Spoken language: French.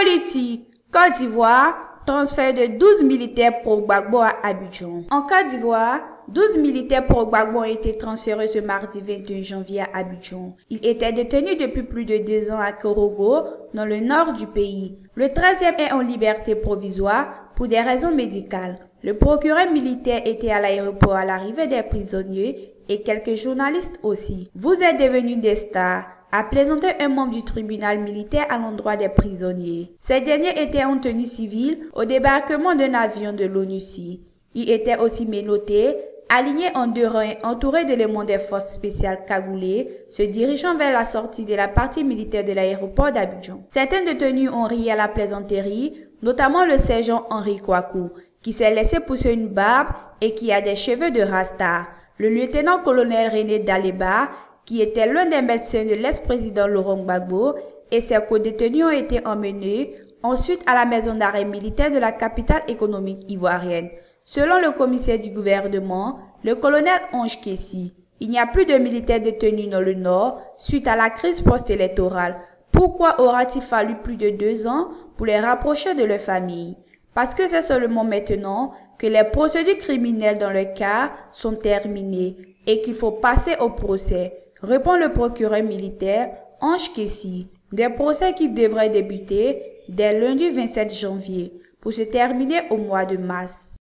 Politique. Côte d'Ivoire, transfert de 12 militaires pour Gbagbo à Abidjan. En Côte d'Ivoire, 12 militaires pour Gbagbo ont été transférés ce mardi 21 janvier à Abidjan. Ils étaient détenus depuis plus de 2 ans à Korogo, dans le nord du pays. Le 13e est en liberté provisoire pour des raisons médicales. Le procureur militaire était à l'aéroport à l'arrivée des prisonniers et quelques journalistes aussi. Vous êtes devenus des stars, a plaisanté un membre du tribunal militaire à l'endroit des prisonniers. Ces derniers étaient en tenue civile au débarquement d'un avion de l'ONUCI. Ils étaient aussi menottés, alignés en 2 rangs et entourés d'éléments des forces spéciales cagoulées, se dirigeant vers la sortie de la partie militaire de l'aéroport d'Abidjan. Certains détenus ont ri à la plaisanterie, notamment le sergent Henri Kouakou, qui s'est laissé pousser une barbe et qui a des cheveux de rasta. Le lieutenant-colonel René Daleba, qui était l'un des médecins de l'ex-président Laurent Gbagbo, et ses co-détenus ont été emmenés ensuite à la maison d'arrêt militaire de la capitale économique ivoirienne. Selon le commissaire du gouvernement, le colonel Ange Kessi, il n'y a plus de militaires détenus dans le nord suite à la crise post-électorale. Pourquoi aura-t-il fallu plus de 2 ans pour les rapprocher de leur famille? Parce que c'est seulement maintenant que les procédures criminelles dans le cas sont terminées et qu'il faut passer au procès, répond le procureur militaire Ange Kessi. Des procès qui devraient débuter dès lundi 27 janvier pour se terminer au mois de mars.